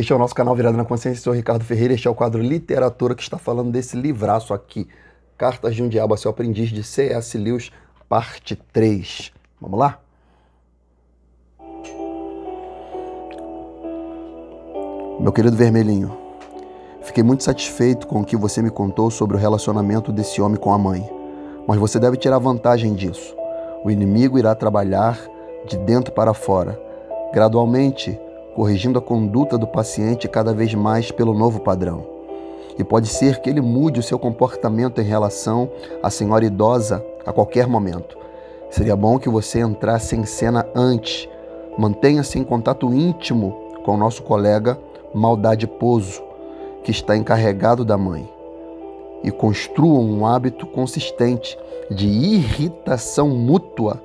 Este é o nosso canal Virado na Consciência, sou Ricardo Ferreira, este é o quadro Literatura que está falando desse livraço aqui, Cartas de um Diabo a Seu Aprendiz, de C.S. Lewis, parte 3. Vamos lá? Meu querido Vermelhinho, fiquei muito satisfeito com o que você me contou sobre o relacionamento desse homem com a mãe, mas você deve tirar vantagem disso. O inimigo irá trabalhar de dentro para fora, gradualmente, corrigindo a conduta do paciente cada vez mais pelo novo padrão. E pode ser que ele mude o seu comportamento em relação à senhora idosa a qualquer momento. Seria bom que você entrasse em cena antes. Mantenha-se em contato íntimo com o nosso colega Maldade Pozo, que está encarregado da mãe. E construam um hábito consistente de irritação mútua,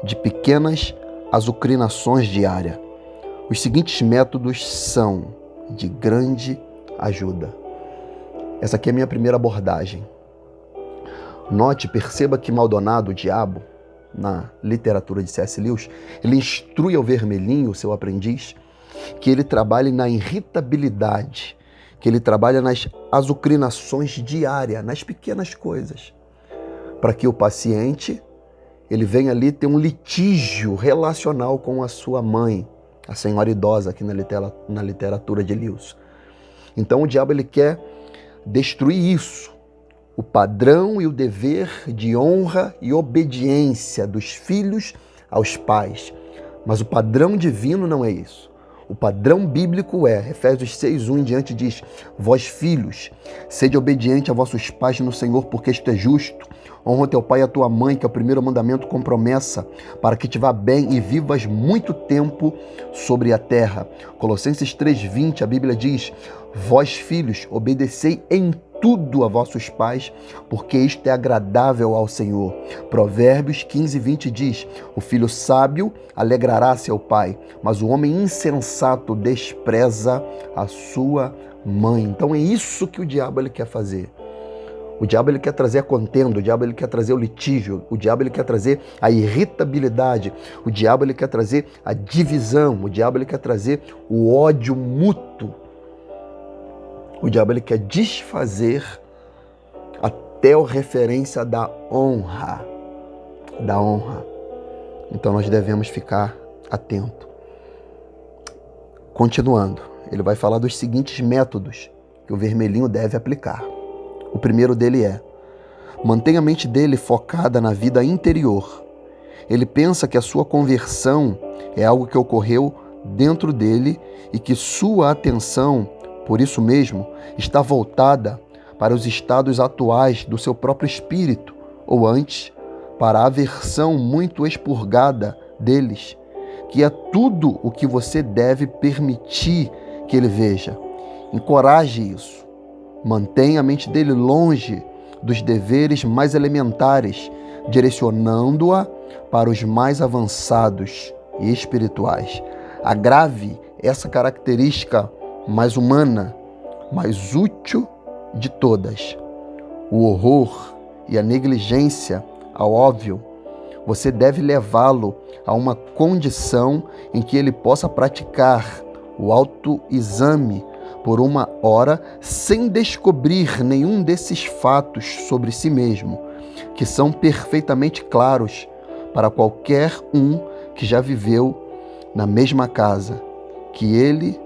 de pequenas azucrinações diárias. Os seguintes métodos são de grande ajuda. Essa aqui é a minha primeira abordagem. Note, perceba que Maldonado, o diabo, na literatura de C.S. Lewis, ele instrui ao Vermelhinho, seu aprendiz, que ele trabalhe na irritabilidade, que ele trabalhe nas azucrinações diárias, nas pequenas coisas, para que o paciente ele venha ali ter um litígio relacional com a sua mãe, a senhora idosa aqui na literatura de Lewis. Então o diabo ele quer destruir isso, o padrão e o dever de honra e obediência dos filhos aos pais. Mas o padrão divino não é isso. O padrão bíblico é, Efésios 6:1 em diante diz: vós filhos, sede obediente a vossos pais no Senhor, porque isto é justo. Honra teu pai e a tua mãe, que é o primeiro mandamento com promessa, para que te vá bem e vivas muito tempo sobre a terra. Colossenses 3:20, a Bíblia diz: vós filhos, obedecei em tudo a vossos pais, porque isto é agradável ao Senhor. Provérbios 15:20 diz: o filho sábio alegrará seu pai, mas o homem insensato despreza a sua mãe. Então é isso que o diabo ele quer fazer. O diabo ele quer trazer a contenda, o diabo ele quer trazer o litígio, o diabo ele quer trazer a irritabilidade, o diabo ele quer trazer a divisão, o diabo ele quer trazer o ódio mútuo. O diabo ele quer desfazer até a referência da honra. Da honra. Então nós devemos ficar atentos. Continuando, ele vai falar dos seguintes métodos que o Vermelhinho deve aplicar. O primeiro dele é: mantenha a mente dele focada na vida interior. Ele pensa que a sua conversão é algo que ocorreu dentro dele e que sua atenção, por isso mesmo, está voltada para os estados atuais do seu próprio espírito, ou antes, para a aversão muito expurgada deles, que é tudo o que você deve permitir que ele veja. Encoraje isso. Mantenha a mente dele longe dos deveres mais elementares, direcionando-a para os mais avançados e espirituais. Agrave essa característica mais humana, mais útil de todas. O horror e a negligência ao óbvio, você deve levá-lo a uma condição em que ele possa praticar o autoexame por uma hora sem descobrir nenhum desses fatos sobre si mesmo, que são perfeitamente claros para qualquer um que já viveu na mesma casa que ele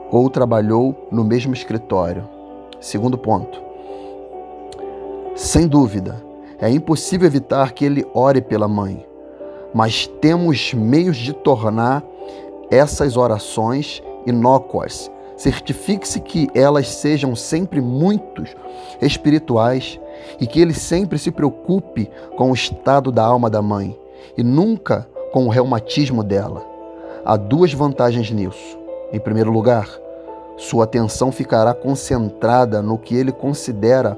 ou trabalhou no mesmo escritório. Segundo ponto. Sem dúvida, é impossível evitar que ele ore pela mãe, mas temos meios de tornar essas orações inócuas. Certifique-se que elas sejam sempre muito espirituais e que ele sempre se preocupe com o estado da alma da mãe e nunca com o reumatismo dela. Há duas vantagens nisso. Em primeiro lugar, sua atenção ficará concentrada no que ele considera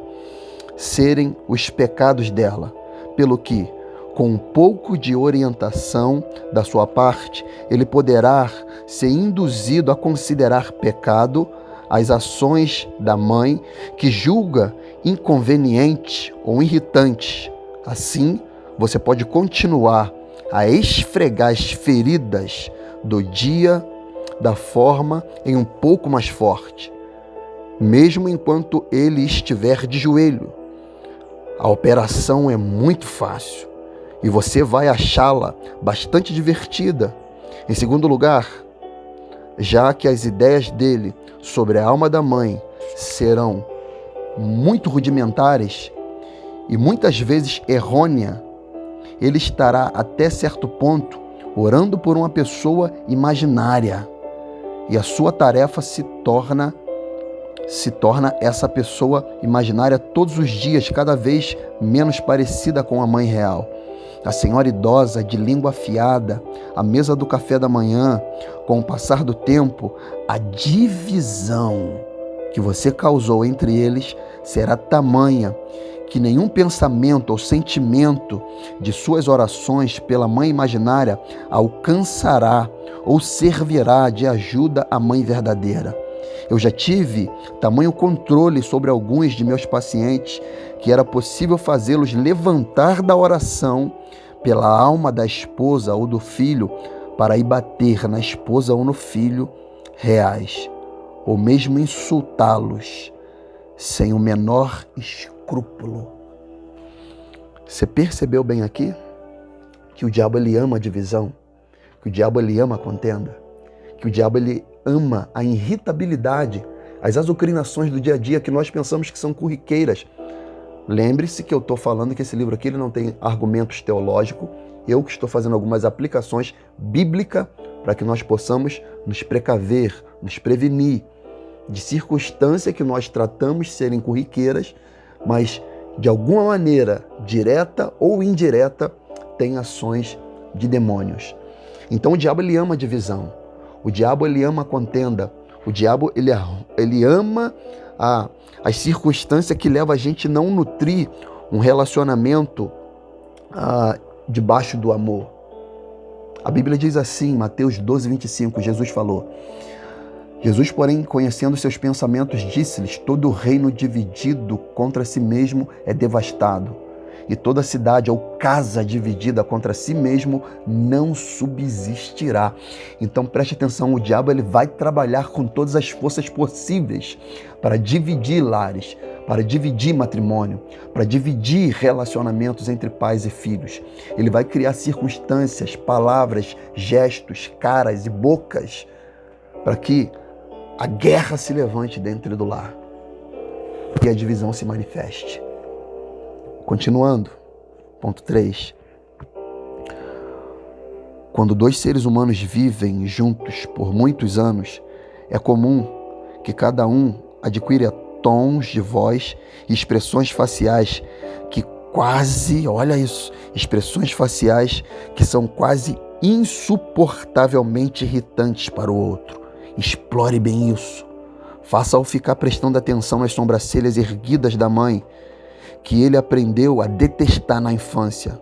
serem os pecados dela, pelo que, com um pouco de orientação da sua parte, ele poderá ser induzido a considerar pecado as ações da mãe que julga inconvenientes ou irritantes. Assim, você pode continuar a esfregar as feridas do dia da forma em um pouco mais forte, mesmo enquanto ele estiver de joelho. A operação é muito fácil e você vai achá-la bastante divertida. Em segundo lugar, já que as ideias dele sobre a alma da mãe serão muito rudimentares e muitas vezes errôneas, ele estará até certo ponto orando por uma pessoa imaginária e a sua tarefa se torna essa pessoa imaginária todos os dias, cada vez menos parecida com a mãe real. A senhora idosa de língua afiada, à mesa do café da manhã, com o passar do tempo, a divisão que você causou entre eles será tamanha que nenhum pensamento ou sentimento de suas orações pela mãe imaginária alcançará ou servirá de ajuda à mãe verdadeira. Eu já tive tamanho controle sobre alguns de meus pacientes que era possível fazê-los levantar da oração pela alma da esposa ou do filho para ir bater na esposa ou no filho reais, ou mesmo insultá-los sem o menor escrúpulo. Você percebeu bem aqui que o diabo ele ama a divisão, que o diabo ele ama a contenda, que o diabo ele ama a irritabilidade, as azucrinações do dia a dia que nós pensamos que são corriqueiras. Lembre-se que eu estou falando que esse livro aqui ele não tem argumentos teológicos, eu que estou fazendo algumas aplicações bíblicas para que nós possamos nos precaver, nos prevenir de circunstâncias que nós tratamos serem corriqueiras, mas de alguma maneira, direta ou indireta, tem ações de demônios. Então o diabo ele ama a divisão, o diabo ele ama a contenda, o diabo ele ama as circunstâncias que levam a gente a não nutrir um relacionamento debaixo do amor. A Bíblia diz assim, Mateus 12, 25, Jesus falou: Jesus, porém, conhecendo seus pensamentos, disse-lhes: todo reino dividido contra si mesmo é devastado, e toda cidade ou casa dividida contra si mesmo não subsistirá. Então preste atenção, o diabo ele vai trabalhar com todas as forças possíveis para dividir lares, para dividir matrimônio, para dividir relacionamentos entre pais e filhos. Ele vai criar circunstâncias, palavras, gestos, caras e bocas para que a guerra se levante dentro do lar e a divisão se manifeste. Continuando, ponto 3. Quando dois seres humanos vivem juntos por muitos anos, é comum que cada um adquira tons de voz e expressões faciais que expressões faciais que são quase insuportavelmente irritantes para o outro. Explore bem isso. Faça-o ficar prestando atenção nas sobrancelhas erguidas da mãe, que ele aprendeu a detestar na infância.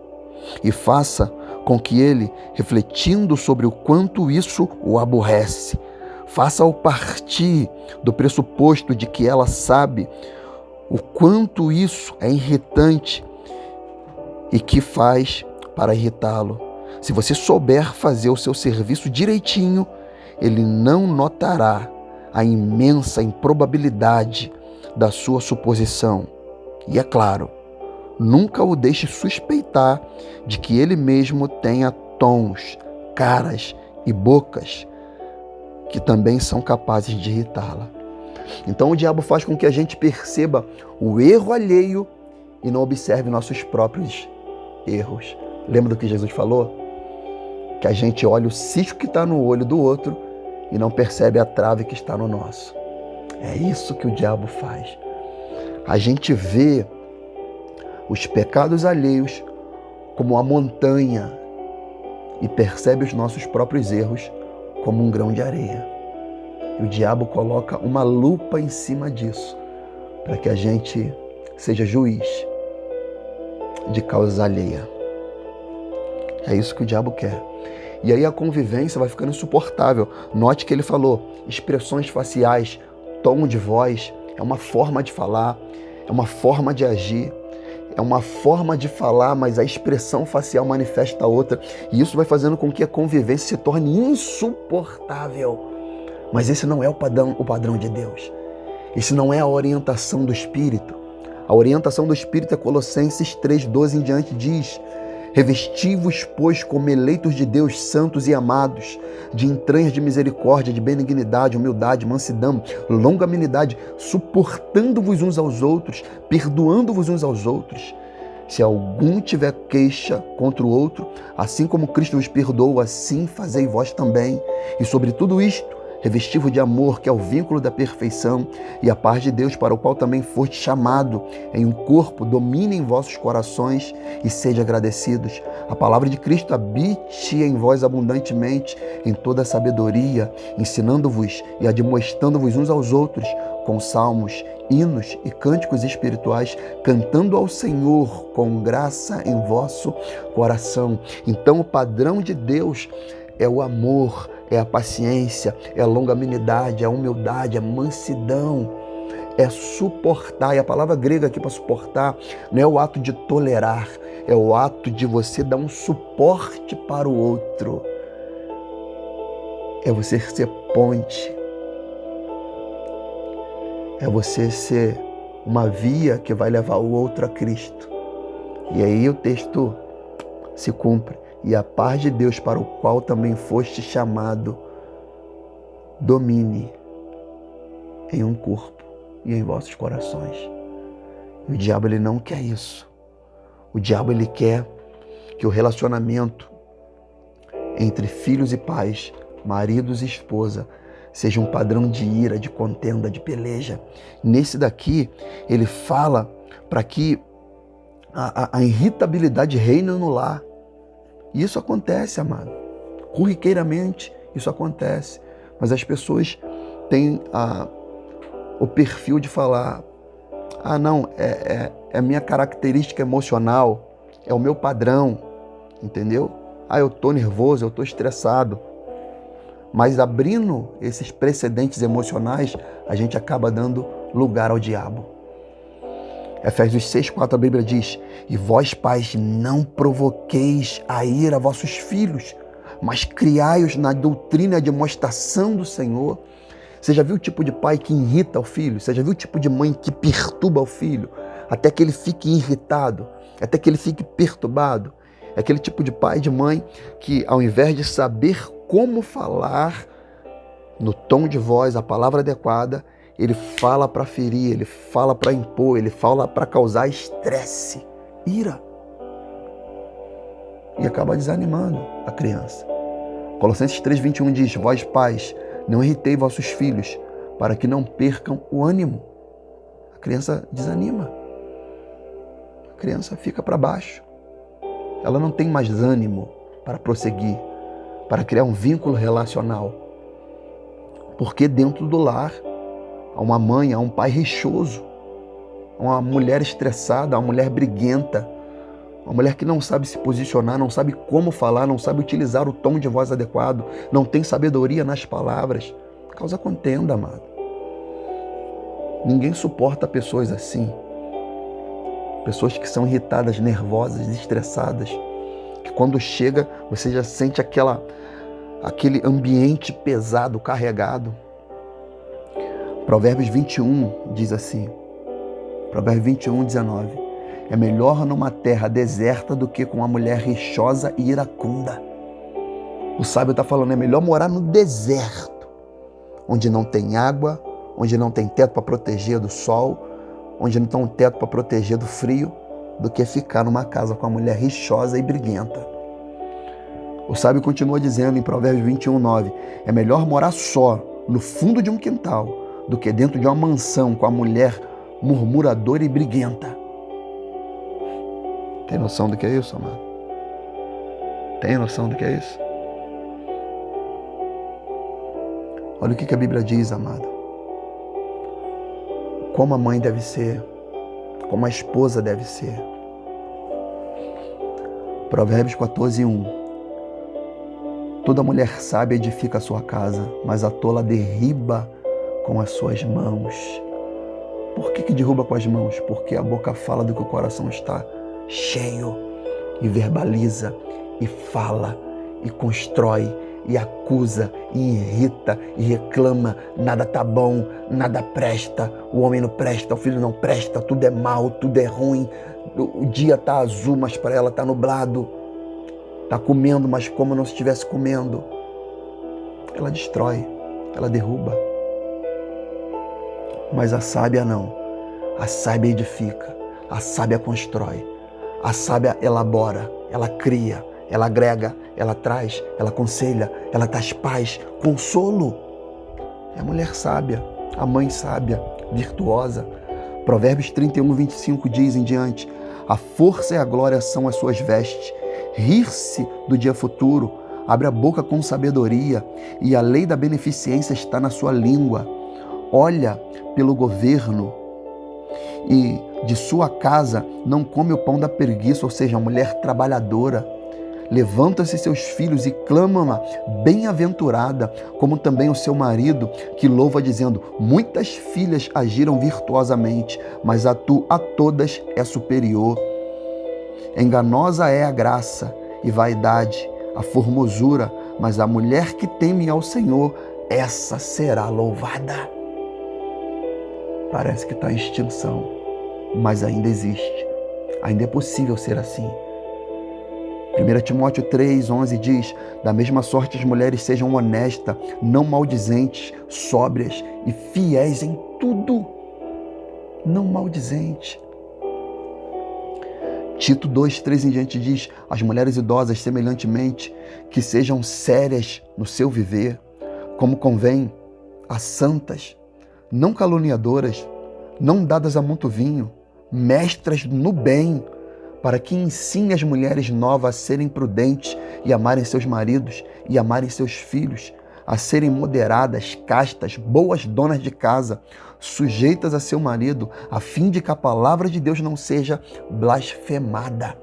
E faça com que ele, refletindo sobre o quanto isso o aborrece, faça-o partir do pressuposto de que ela sabe o quanto isso é irritante e que faz para irritá-lo. Se você souber fazer o seu serviço direitinho, ele não notará a imensa improbabilidade da sua suposição. E é claro, nunca o deixe suspeitar de que ele mesmo tenha tons, caras e bocas que também são capazes de irritá-la. Então o diabo faz com que a gente perceba o erro alheio e não observe nossos próprios erros. Lembra do que Jesus falou? Que a gente olha o cisco que está no olho do outro e não percebe a trave que está no nosso. É isso que o diabo faz. A gente vê os pecados alheios como a montanha e percebe os nossos próprios erros como um grão de areia. E o diabo coloca uma lupa em cima disso para que a gente seja juiz de causas alheias. É isso que o diabo quer. E aí a convivência vai ficando insuportável. Note que ele falou expressões faciais, tom de voz, é uma forma de falar, é uma forma de agir, é uma forma de falar, mas a expressão facial manifesta outra. E isso vai fazendo com que a convivência se torne insuportável. Mas esse não é o padrão de Deus. Esse não é a orientação do Espírito. A orientação do Espírito é Colossenses 3:12 em diante, diz: revesti-vos, pois, como eleitos de Deus, santos e amados, de entranhas de misericórdia, de benignidade, humildade, mansidão, longanimidade, suportando-vos uns aos outros, perdoando-vos uns aos outros. Se algum tiver queixa contra o outro, assim como Cristo vos perdoou, assim fazei vós também. E sobre tudo isto, revesti-vos de amor, que é o vínculo da perfeição, e a paz de Deus, para o qual também foste chamado em um corpo, domine em vossos corações e sede agradecidos. A palavra de Cristo habite em vós abundantemente, em toda a sabedoria, ensinando-vos e admoestando-vos uns aos outros, com salmos, hinos e cânticos espirituais, cantando ao Senhor com graça em vosso coração. Então, o padrão de Deus é o amor, é a paciência, é a longanimidade, é a humildade, é a mansidão, é suportar. E a palavra grega aqui para suportar não é o ato de tolerar, é o ato de você dar um suporte para o outro. É você ser ponte. É você ser uma via que vai levar o outro a Cristo. E aí o texto se cumpre. E a paz de Deus, para o qual também foste chamado, domine em um corpo e em vossos corações. E o diabo, ele não quer isso. O diabo, ele quer que o relacionamento entre filhos e pais, maridos e esposa, seja um padrão de ira, de contenda, de peleja. Nesse daqui, ele fala para que a irritabilidade reine no lar. E isso acontece, amado. Corriqueiramente, isso acontece. Mas as pessoas têm o perfil de falar: ah, não, é a minha característica emocional, é o meu padrão, entendeu? Ah, eu tô nervoso, eu tô estressado. Mas abrindo esses precedentes emocionais, a gente acaba dando lugar ao diabo. Efésios 6:4, a Bíblia diz: e vós, pais, não provoqueis a ira a vossos filhos, mas criai-os na doutrina e demonstração do Senhor. Você já viu o tipo de pai que irrita o filho? Você já viu o tipo de mãe que perturba o filho? Até que ele fique irritado, até que ele fique perturbado. É aquele tipo de pai e de mãe que, ao invés de saber como falar no tom de voz, a palavra adequada, ele fala para ferir, ele fala para impor, ele fala para causar estresse, ira. E acaba desanimando a criança. Colossenses 3:21 diz: vós, pais, não irritei vossos filhos, para que não percam o ânimo. A criança desanima. A criança fica para baixo. Ela não tem mais ânimo para prosseguir, para criar um vínculo relacional. Porque dentro do lar há uma mãe, há um pai rixoso, uma mulher estressada, uma mulher briguenta, uma mulher que não sabe se posicionar, não sabe como falar, não sabe utilizar o tom de voz adequado, não tem sabedoria nas palavras. Causa contenda, amado. Ninguém suporta pessoas assim. Pessoas que são irritadas, nervosas, estressadas, que quando chega você já sente aquele ambiente pesado, carregado. Provérbios 21 diz assim, Provérbios 21:19, é melhor numa terra deserta do que com uma mulher rixosa e iracunda. O sábio está falando, é melhor morar no deserto, onde não tem água, onde não tem teto para proteger do sol, onde não tem um teto para proteger do frio, do que ficar numa casa com uma mulher rixosa e briguenta. O sábio continua dizendo em Provérbios 21:9, é melhor morar só, no fundo de um quintal, do que dentro de uma mansão com a mulher murmuradora e briguenta. Tem noção do que é isso, amado? Tem noção do que é isso? Olha o que a Bíblia diz, amado. Como a mãe deve ser, como a esposa deve ser. Provérbios 14:1. Toda mulher sábia edifica a sua casa, mas a tola derriba com as suas mãos. Por que derruba com as mãos? Porque a boca fala do que o coração está cheio, e verbaliza, e fala, e constrói, e acusa, e irrita, e reclama. Nada tá bom, nada presta, o homem não presta, o filho não presta, tudo é mal, tudo é ruim. O dia tá azul, mas para ela tá nublado. Tá comendo, mas como não se estivesse comendo. Ela destrói, ela derruba. Mas a sábia não. A sábia edifica, a sábia constrói, a sábia elabora, ela cria, ela agrega, ela traz, ela aconselha, ela traz paz, consolo. É a mulher sábia, a mãe sábia, virtuosa. Provérbios 31, 25 diz em diante: a força e a glória são as suas vestes. Rir-se do dia futuro, abre a boca com sabedoria, e a lei da beneficência está na sua língua. Olha pelo governo, e de sua casa não come o pão da preguiça, ou seja, uma mulher trabalhadora. Levanta-se seus filhos e clamam-na bem-aventurada, como também o seu marido, que louva dizendo: muitas filhas agiram virtuosamente, mas a todas é superior. Enganosa é a graça e vaidade, a formosura, mas a mulher que teme ao Senhor, essa será louvada. Parece que está em extinção, mas ainda existe. Ainda é possível ser assim. 1 Timóteo 3:11 diz: da mesma sorte as mulheres sejam honestas, não maldizentes, sóbrias e fiéis em tudo. Não maldizentes. Tito 2:3 em diante diz: as mulheres idosas, semelhantemente, que sejam sérias no seu viver, como convém, a santas, não caluniadoras, não dadas a muito vinho, mestras no bem, para que ensine as mulheres novas a serem prudentes e amarem seus maridos e amarem seus filhos, a serem moderadas, castas, boas donas de casa, sujeitas a seu marido, a fim de que a palavra de Deus não seja blasfemada.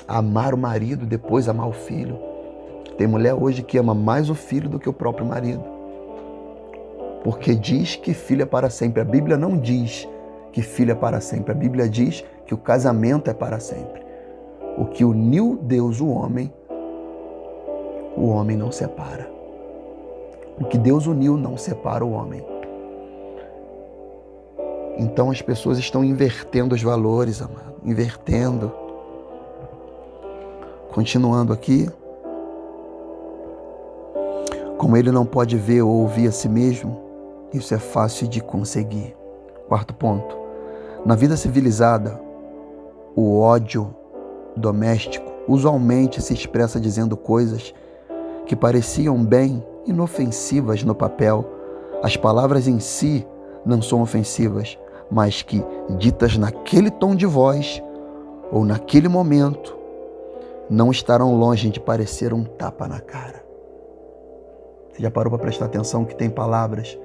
Amar o marido, depois amar o filho. Tem mulher hoje que ama mais o filho do que o próprio marido, porque diz que filho é para sempre. A Bíblia não diz que filho é para sempre. A Bíblia diz que o casamento é para sempre. O que uniu Deus, o homem não separa. O que Deus uniu não separa o homem. Então as pessoas estão invertendo os valores, amado. Invertendo. Continuando aqui. Como ele não pode ver ou ouvir a si mesmo, isso é fácil de conseguir. Quarto ponto. Na vida civilizada, o ódio doméstico usualmente se expressa dizendo coisas que pareciam bem inofensivas no papel. As palavras em si não são ofensivas, mas que, ditas naquele tom de voz ou naquele momento, não estarão longe de parecer um tapa na cara. Você já parou para prestar atenção que tem palavras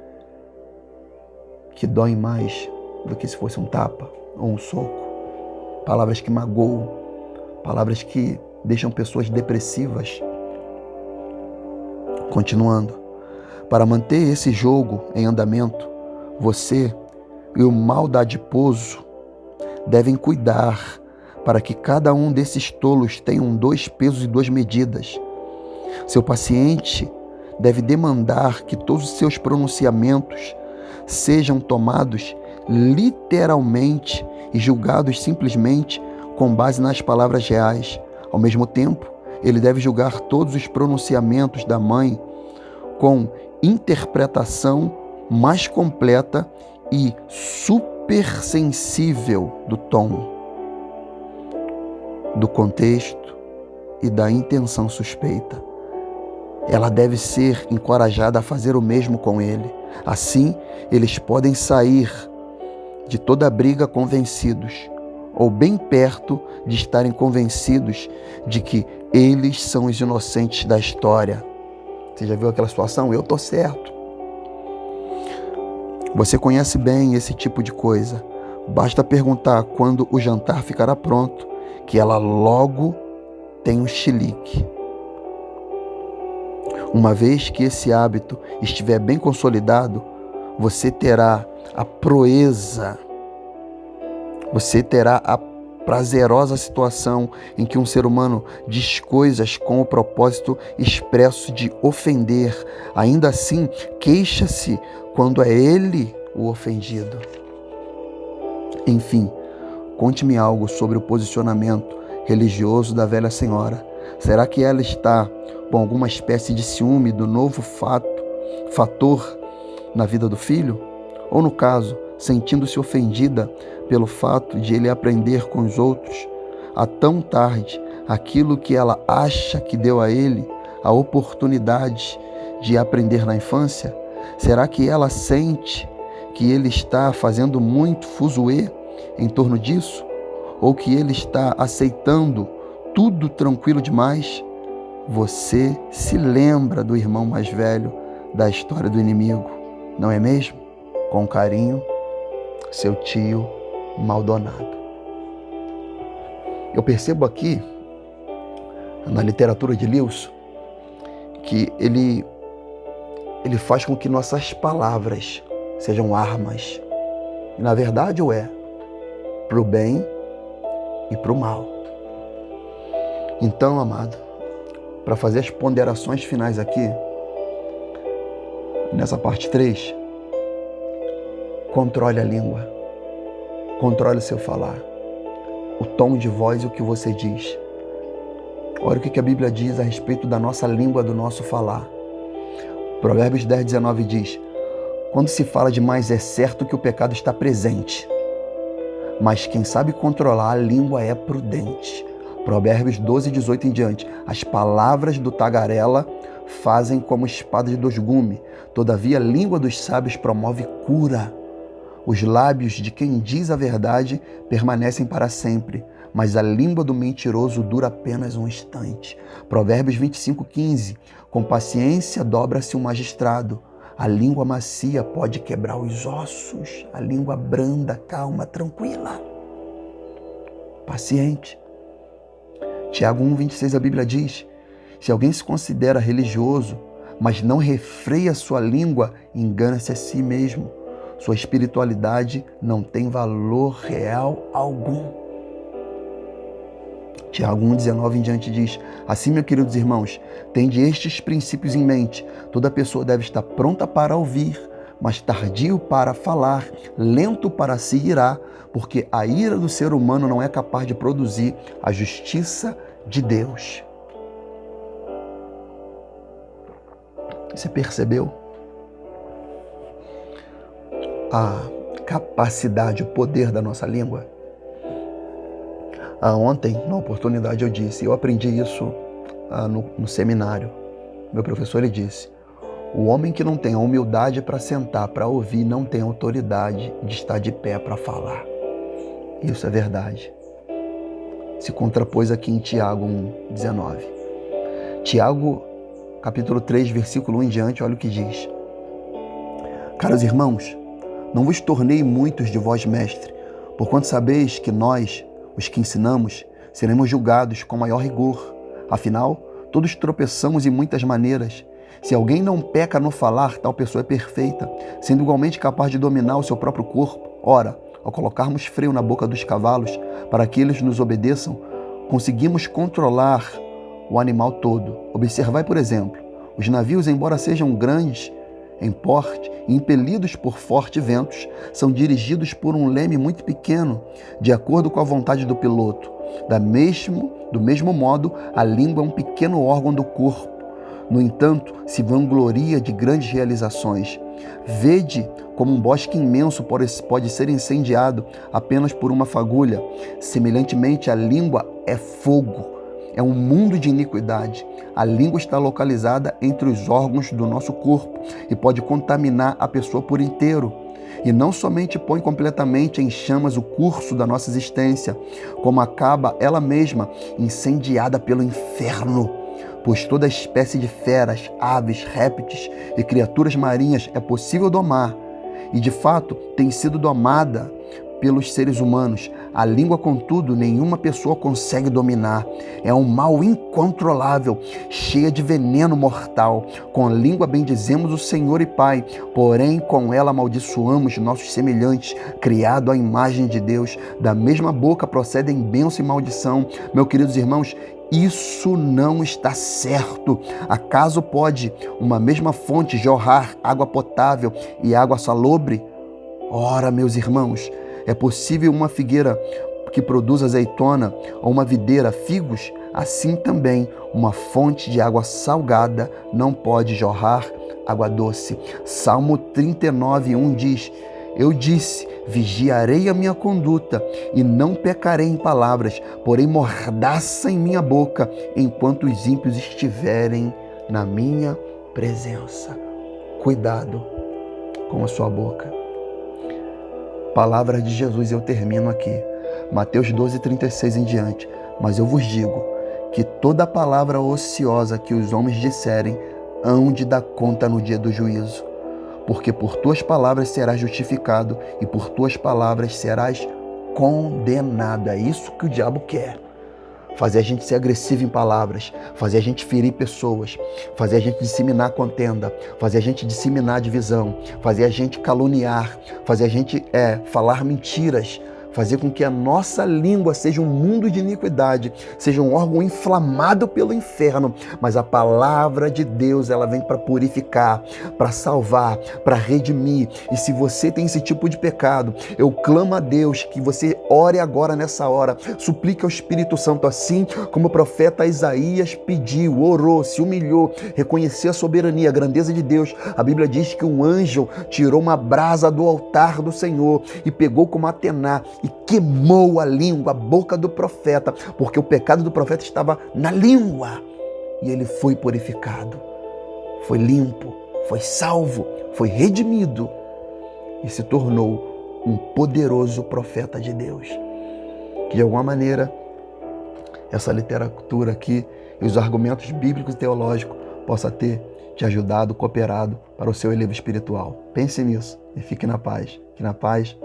que doem mais do que se fosse um tapa ou um soco? Palavras que magoam, palavras que deixam pessoas depressivas. Continuando. Para manter esse jogo em andamento, você e o maldadiposo devem cuidar para que cada um desses tolos tenham 2 pesos e 2 medidas. Seu paciente deve demandar que todos os seus pronunciamentos sejam tomados literalmente e julgados simplesmente com base nas palavras reais. Ao mesmo tempo, ele deve julgar todos os pronunciamentos da mãe com interpretação mais completa e supersensível do tom, do contexto e da intenção suspeita. Ela deve ser encorajada a fazer o mesmo com ele. Assim, eles podem sair de toda a briga convencidos, ou bem perto de estarem convencidos de que eles são os inocentes da história. Você já viu aquela situação? Eu tô certo. Você conhece bem esse tipo de coisa. Basta perguntar quando o jantar ficará pronto, que ela logo tem um chilique. Uma vez que esse hábito estiver bem consolidado, você terá a proeza, você terá a prazerosa situação em que um ser humano diz coisas com o propósito expresso de ofender. Ainda assim, queixa-se quando é ele o ofendido. Enfim, conte-me algo sobre o posicionamento religioso da velha senhora. Será que ela está com alguma espécie de ciúme do novo fator na vida do filho? Ou, no caso, sentindo-se ofendida pelo fato de ele aprender com os outros, a tão tarde, aquilo que ela acha que deu a ele a oportunidade de aprender na infância? Será que ela sente que ele está fazendo muito fuzuê em torno disso? Ou que ele está aceitando tudo tranquilo demais? Você se lembra do irmão mais velho da história do inimigo, não é mesmo? Com carinho, seu tio Maldonado. Eu percebo aqui, na literatura de Lewis, que ele faz com que nossas palavras sejam armas. E na verdade para o bem e para o mal. Então, amado, para fazer as ponderações finais aqui, nessa parte 3, controle a língua. Controle o seu falar, o tom de voz e o que você diz. Olha o que a Bíblia diz a respeito da nossa língua, do nosso falar. Provérbios 10:19 diz: quando se fala demais, é certo que o pecado está presente, mas quem sabe controlar a língua é prudente. Provérbios 12:18 em diante: as palavras do tagarela fazem como espada de dois gumes, todavia a língua dos sábios promove cura. Os lábios de quem diz a verdade permanecem para sempre, mas a língua do mentiroso dura apenas um instante. Provérbios 25:15. Com paciência dobra-se um magistrado. A língua macia pode quebrar os ossos. A língua branda, calma, tranquila. Paciente. Tiago 1:26, a Bíblia diz: se alguém se considera religioso, mas não refreia sua língua, engana-se a si mesmo. Sua espiritualidade não tem valor real algum. Tiago 1:19 em diante diz: assim, meus queridos irmãos, tende estes princípios em mente. Toda pessoa deve estar pronta para ouvir, mas tardio para falar, lento para se irar, porque a ira do ser humano não é capaz de produzir a justiça de Deus. Você percebeu a capacidade, o poder da nossa língua? Ontem, na oportunidade, eu aprendi isso no seminário. Meu professor ele disse: o homem que não tem a humildade para sentar, para ouvir, não tem autoridade de estar de pé para falar. Isso é verdade. Se contrapôs aqui em Tiago 1:19. Tiago, capítulo 3, versículo 1 em diante, olha o que diz: caros irmãos, não vos tornei muitos de vós mestre, porquanto sabeis que nós, os que ensinamos, seremos julgados com maior rigor. Afinal, todos tropeçamos em muitas maneiras. Se alguém não peca no falar, tal pessoa é perfeita, sendo igualmente capaz de dominar o seu próprio corpo. Ora, ao colocarmos freio na boca dos cavalos, para que eles nos obedeçam, conseguimos controlar o animal todo. Observai, por exemplo, os navios, embora sejam grandes em porte e impelidos por fortes ventos, são dirigidos por um leme muito pequeno, de acordo com a vontade do piloto. Do mesmo modo, a língua é um pequeno órgão do corpo. No entanto, se vangloria de grandes realizações. Vede como um bosque imenso pode ser incendiado apenas por uma fagulha. Semelhantemente, a língua é fogo. É um mundo de iniquidade. A língua está localizada entre os órgãos do nosso corpo e pode contaminar a pessoa por inteiro. E não somente põe completamente em chamas o curso da nossa existência, como acaba ela mesma incendiada pelo inferno. Pois toda espécie de feras, aves, répteis e criaturas marinhas é possível domar, e de fato tem sido domada pelos seres humanos. A língua, contudo, nenhuma pessoa consegue dominar. É um mal incontrolável, cheia de veneno mortal. Com a língua bendizemos o Senhor e Pai, porém com ela amaldiçoamos nossos semelhantes, criado à imagem de Deus. Da mesma boca procedem bênção e maldição. Meus queridos irmãos, isso não está certo. Acaso pode uma mesma fonte jorrar água potável e água salobre? Ora, meus irmãos, é possível uma figueira que produz azeitona ou uma videira figos? Assim também, uma fonte de água salgada não pode jorrar água doce. Salmo 39:1 diz: Eu disse, vigiarei a minha conduta e não pecarei em palavras, porém mordaça em minha boca, enquanto os ímpios estiverem na minha presença. Cuidado com a sua boca. Palavra de Jesus, eu termino aqui. Mateus 12:36 em diante. Mas eu vos digo que toda palavra ociosa que os homens disserem hão de dar conta no dia do juízo. Porque por tuas palavras serás justificado e por tuas palavras serás condenado. É isso que o diabo quer. Fazer a gente ser agressivo em palavras, fazer a gente ferir pessoas, fazer a gente disseminar contenda, fazer a gente disseminar divisão, fazer a gente caluniar, fazer a gente falar mentiras, fazer com que a nossa língua seja um mundo de iniquidade, seja um órgão inflamado pelo inferno. Mas a palavra de Deus, ela vem para purificar, para salvar, para redimir. E se você tem esse tipo de pecado, eu clamo a Deus que você ore agora nessa hora, suplique ao Espírito Santo, assim como o profeta Isaías pediu, orou, se humilhou, reconheceu a soberania, a grandeza de Deus. A Bíblia diz que um anjo tirou uma brasa do altar do Senhor e pegou como Atená e queimou a língua, a boca do profeta, porque o pecado do profeta estava na língua. E ele foi purificado, foi limpo, foi salvo, foi redimido e se tornou um poderoso profeta de Deus. Que de alguma maneira essa literatura aqui e os argumentos bíblicos e teológicos possa ter te ajudado, cooperado para o seu elevo espiritual. Pense nisso e fique na paz. Que na paz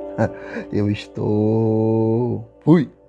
eu estou. Fui!